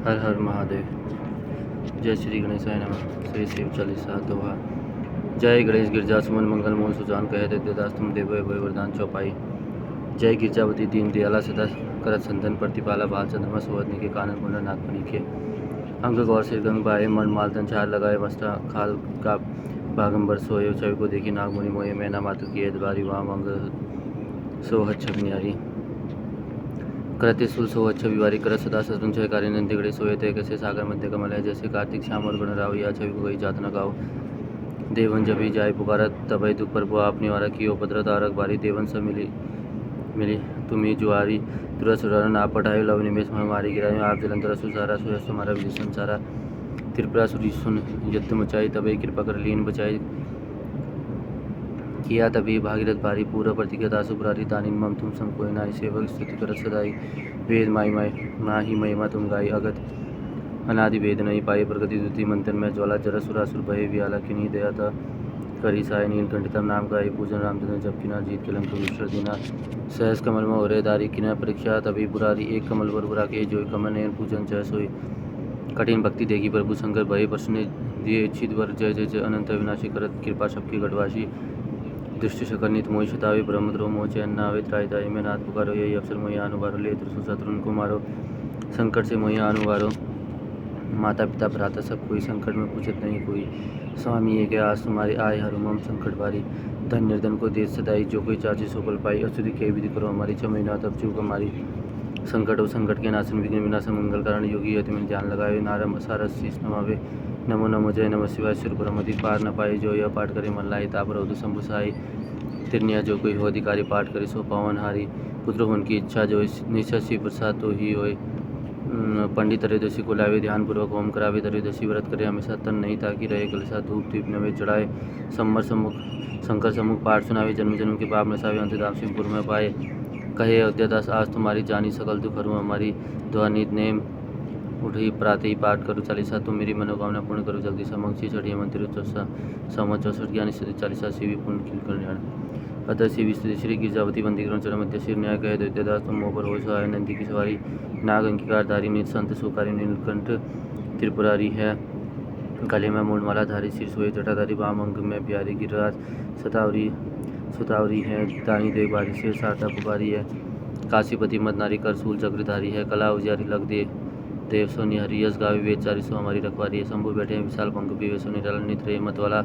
हर हर महादेव। जय श्री गणेशाय नमः। श्री शिव चालीसा दोहा। जय गणेश गिरजा सुमन मंगल मोहन सुजान कहे देवदास तुम देव भय वरदान चौपाई। जय गिरजावती दीन दयाला सदा करत संतन प्रतिपाला बाल चंद्रमा सुवदनी के कानन कुंडल नागपनी के अंग गौर सिर गंग बाए मन मालतन चार लगाए मस्ता खाल का बागंबर सोए छवि को देखी नाग मुनि मोये मैना मातु की द्वारी वाम अंग सोहत छगनियारी करते सुल सोहत छवि वारी कर सदा सतुन छय कार्य नंदिगड़े सोए थे कैसे सागर मध्य कमल है जैसे कार्तिक श्याम और गण राव या छवि को गई जात न गाओ। देवन जब ही जाए पुकारत तबई दुख पर बुआ अपनी वारा की उपद्र तारक बारी देवन सब मिली मिली तुम्हें जुआरी तुरस सुरन ना पढ़ाए लव निमेश महामारी गिराए आप जलंधर सुसारा सुयस तुम्हारा विजय संसारा त्रिपुरा सुरी सुन युद्ध मचाई तबई कृपा कर लीन बचाई किया तभी भागीरथ भारी पूरा प्रतिगता सुपुरारी दानी मम तुम सम कोई नाई सेवक स्तुति कर सदाई वेद माई माई माही महिमा तुम गाई अगत अनादि वेद नहीं पाई प्रगति द्वितीय मंत्र में ज्वाला जरा सुरासुर भय व्याला किन्हीं दया था करी साय नीलकंठितम नाम गाय पूजन रामचंद्र जब किना जीत के लंक विश्व दीना सहस कमल में ओरे दारी किना परीक्षा तभी बुरारी एक कमल वर बुरा के जो कमल नयन पूजन जय सोई कठिन भक्ति देगी प्रभु शंकर भय प्रश्न दिए इच्छित वर जय जय जय अनंत विनाशी करत कृपा सबकी गढ़वासी दृष्टि शकल नित मोहि शतावे ब्रह्मद्रो मोचे अन्नावे त्राय दाई में नाथ पुकारो यही अवसर मोहि अनुवारो ले त्रिशु शत्रुन को मारो संकट से मोहि अनुवारो माता पिता भ्राता सब कोई संकट में पूछत नहीं कोई स्वामी ये के आस तुम्हारी आय हरुमम संकट बारी धन निर्धन को देश सदाई जो कोई चाची सोपल पाई असुरी के विधि करो हमारी छ महीना तब चूक हमारी संकट और संकट के नाशन विघ्न विनाशन मंगल कारण योगी यति में ध्यान लगाए नारम सारस शीस नमावे नमो नमो जय नमः शिवाय सिर पर मधि पार न पाए जो यह पाठ करे मन लाई तापर अवधु शंभुसाई तिरनिया जो कोई हो अधिकारी पाठ करे सो पावन हारी पुत्र होने की इच्छा जो निश्चय प्रसाद तो ही होए पंडित त्रयोदशी को लावे ध्यान पूर्वक होम करावे त्रयोदशी व्रत करे हमेशा तन नहीं ताकि रहे कलसा धूप दीप नवे चढ़ाए सम्मर सम्मुख शंकर सम्मुख पाठ सुनावे जन्म जन्म के पाप नसावे अंतधाम सिंहपुर में पाए कहे अयोध्यादास आज तुम्हारी जानी सकल दुख हरू हमारी ध्वनि नेम उठी प्रातः ही पाठ करो चालीसा तुम मेरी मनोकामना पूर्ण करो जल्दी समक्षी चढ़िए मंत्र सम 64 ज्ञानी स्थिति चालीसा शिवी पूर्ण किल कल्याण अतः शिवी स्थिति श्री गिरजावती बंदीकरण चरण मध्य शिर न्याय कहे दैत्यदास तुम मोपर हो सहाय नंदी की सवारी नाग अंकिकारधारी नित संत सुकारी नीलकंठ त्रिपुरारी है गले में मूलमाला धारी सिर सोए जटाधारी वाम अंग में प्यारी गिरिराज सुतावरी है दानी देव बारी से सारदा पुकारी है काशीपति मद नारी कर सूल चक्रधारी है कला उजियारी लग दे देव सोनी हरियस गावी वेदचारी सो हमारी रखवारी है शंभु बैठे हैं विशाल पंख पीवे सोनी रल नित मत वाला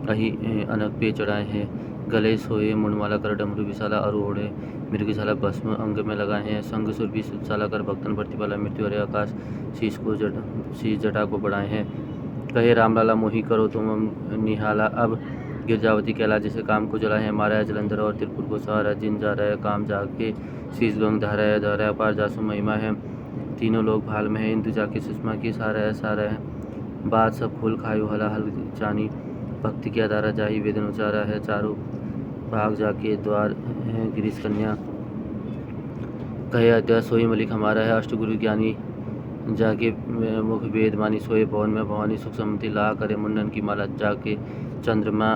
अही अनक पे चढ़ाए हैं गले सोए मुंडमाला कर डमरू विशाला और ओढ़े मृगशाला भस्म अंग में लगाए हैं संग सुर भी सुशाला कर भक्तन प्रतिपाला मृत्यु हरे आकाश शीश जटा को बढ़ाए हैं कहे रामलाला मोही करो तुम निहाला अब गिरजावती कैला जैसे काम को जला है मारा है जलंधर और त्रिपुर को सहारा जिन जा रहा है काम जाके शीश गंग धारा है धारा पार जासु महिमा है तीनों लोग भाल में है इंदु जाके सुषमा की सारा है बात सब फूल खायु हला हल जानी भक्ति की अदारा जाही वेदन उचारा है चारों भाग जाके द्वार है गिरीश कन्या कहे अध्याय सोई मलिक हमारा है अष्टगुरु ज्ञानी जाके मुख वेद मानी सोए भवन में भवानी सुख समति ला करे मुंडन की माला जाके चंद्रमा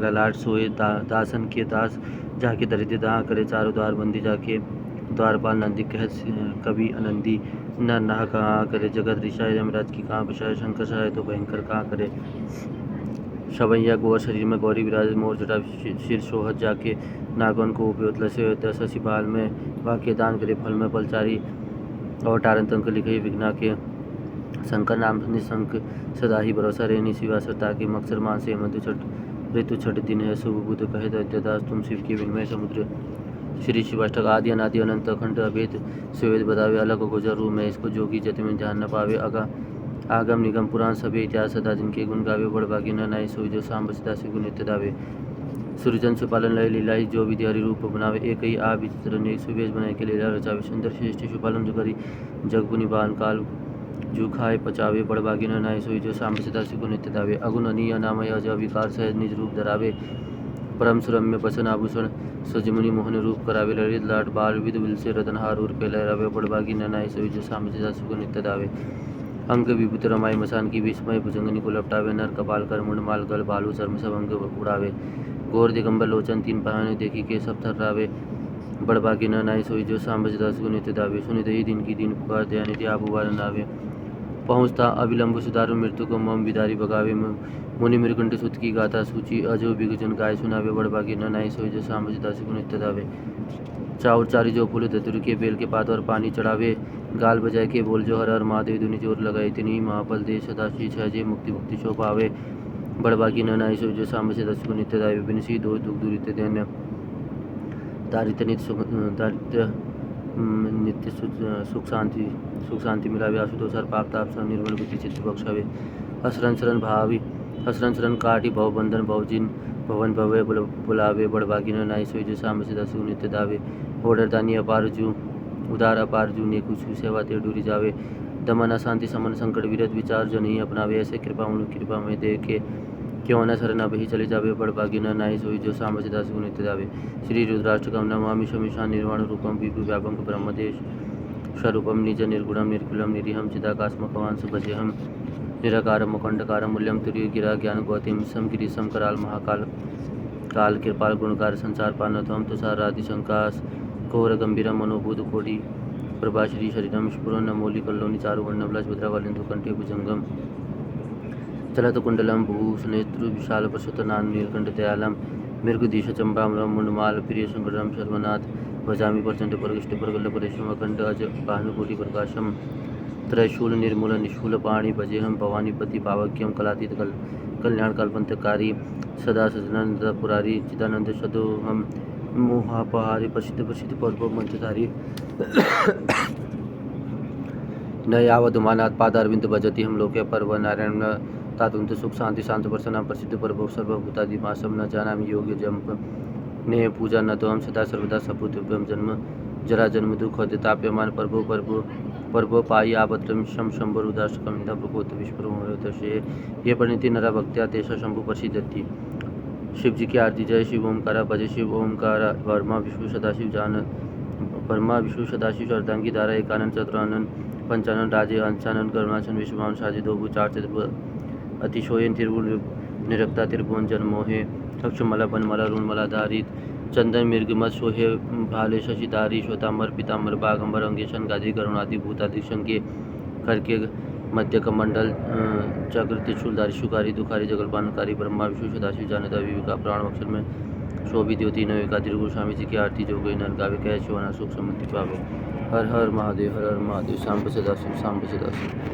ललाट सोए दासन के दास जाके दरिद्र दाह करे चारों द्वार बंदी जाके द्वारपाल नंदी कह कवि आनंदी न नहा कहाँ करे जगत ऋषाय यमराज की कहाँ विषय शंकर सहाय तो भयंकर कहाँ करे शवैया गौर शरीर में गौरी विराज मोर जटा शिर सोहत जाके नागन को उपयोत लसे शशि बाल में वाक्य दान करे फल में पलचारी और टारन तंक लिखे विघ्ना के शंकर नाम निशंक सदा ही भरोसा रेनी शिवा सरता के मक्सर मान से मधु छठ ऋतु छठ दिन है शुभ बुध कहे दैत्यदास तुम शिव के विनमय समुद्र श्री शिवाष्टक आदि अनादि अनंत अखंड अभेद सुवेद बतावे अलग गुजर रूप में इसको जोगी जति में ध्यान न पावे आगम निगम पुराण सभी इतिहास सदा जिनके गुण गावे बड़ भागी न नाई सोई जो सांब सदा से गुण नित्य दावे सूर्यजन सुपालन लय लीला ही जो विधि हरि रूप बनावे एक ही आ विचित्र ने सुवेश बनाए के लीला रचावे सुंदर श्रेष्ठ सुपालन जो करी जग पुनि बान काल जू खाए पचावे बड़ भागी न नाई सोई जो सांब सदा से गुण नित्य दावे अगुण अनीय नामय अजय विकार सहज निज रूप धरावे परम सुरम्य बसन आभूषण सजमुनि मोहन रूप करावे ललित लाट बाल विद विल से रतनहार उर पे लहरावे बड़बागी ननाई सोई जो सामने सुख नित्य दावे अंग विभूत रमाई मसान की विस्मय भुजंगनी को लपटावे नर कपाल कर मुंड माल गल बालू शर्म सब अंग उड़ावे घोर दिगंबर लोचन तीन पहाने देखी के सब थर्रावे बड़भागी न नाई सोई जो सांब सदाशिव नित्य दावे। सुनित ही दिन की दिन पुकार दया निधि आप उबार नावे। पहुँचता अविलंब सुधारु मृत्यु को मम विदारी भगावे। मुनि मृकंठ सुत की गाथा सूची अजो बिगजन गाय सुनावे। बड़भागी न नाई सोई जो सांब सदाशिव नित्य दावे। चाउर चारी जो फूल धतुर के बेल के पात और पानी चढ़ावे। गाल बजाए के बोल जो हर हर महादेव दुनि जोर लगाए। तिनी महाफल दे सदाशी छजे मुक्ति मुक्ति शो पावे। बड़भागी न नाई सोई जो सांब सदाशिव नित्य दावे। बिनसी दो दुख दुरित दैन्य दारिद्र्य नित्य सुख शांति मिलावे। आशुतोष हर पाप ताप सब निर्मल बुद्धि चित्त बख्शावे। हसरन शरण भावी हसरन शरण काटी भव बंधन भवजिन भवन भवे बुलावे। बड़भागी न नाई सोई जो सांब सदाशिव नित्य दावे। ओडर दानी अपार जू उदार अपार जू ने कुछ सेवा ते डूरी जावे। दमन अशांति समन संकट विरत विचार जो नहीं अपनावे। ऐसे कृपा में देखे क्यों न शरण अब ही चले जावे। बड़भागी न नाई सोई जो सांब सदाशिव नित्य दावे। श्री रुद्राष्टकम नमामि शमीशान निर्वाण रूपम विभु व्यापक ब्रह्मदेश स्वरूपम निज निर्गुणम निर्कुलम निरीहम चिदाकाशमकवांस भजेहम निराकारम अखंडकारम मूल्यम तुरीय गिरा ज्ञान गौतम सम गिरीशम कराल महाकाल काल कृपाल गुणकार संसार पानत्वम तुषार राधि शंकास घोर गंभीर मनोभूत कोटि प्रभा श्री शरीरम स्फुरन नमोलि कल्लोनि चारु वर्णम लज्वद्रावलिंदु कंठे भुजंगम चलत कुंडलम भूषनेत्रु विशाल प्रसुतनान नीलकंठ दयालम मृगधीश चंपामरम मुंडमाल प्रिय शंकरम सर्वनाथ भजामि प्रचंड परगिष्ट परगल परेशम अखंड अज भानुकोटि प्रकाशम त्रैशूल निर्मूल निशूल पाणि भजेहम भवानीपति पावक्यम कलातीत कल्याण कल्पंतकारी सदा सजनानंद पुरारी चिदानंद सदोहम मोहापहारी प्रसिद्ध पर्व मंत्रधारी न यावदुमानात् पादारविंद भजति हम लोके पर्व नारायण तातुंत सुख शांति शांत प्रसन्ना प्रसिद्ध पर्व सर्वभूतादिमासम न जानामि योग्य जंप ने पूजा न तो हम सदा सर्वदा सपुत्रभ्यम जन्म जरा जन्म दुख ताप्यमान पर्वो पाई आपत्रम शम शंभर उदाष्टकमिता प्रकोत विश्वसे ये परिणति नरा भक्त्या तेषा शंभु प्रसिद्धति। शिव जी की आरती। जय शिव ओमकारा भजे शिव ओमकारा वर्मा विष्णु सदाशिव अर्धांगी धारा एकानंद चतुरानंद पंचानन राजे अंशानन करुणासन विश्वान साजे दोबु चार चतुर्भुज अतिशोयन तिरुवुर निरक्ता त्रिभुवन जन्मोहे अक्षमला बनमला ऋणमला धारित चंदन मृगमत सोहे भाले शशिधारी श्वेतांबर पीतांबर बागंबर अंगेशन गादी करुणादि भूतादि शंके करके मध्य कमंडल चक्र त्रिशूलधारी शुकारी दुखारी जगलपानकारी ब्रह्मा विष्णु सदाशिव जानता विविका प्राण अक्षर में शोभित होती नविका त्रिगुरु स्वामी जी की आरती जो गई नर गावे कह शिवना सुख समृद्धि पावे। हर हर महादेव सांब सदाशिव सांब सदाशिव।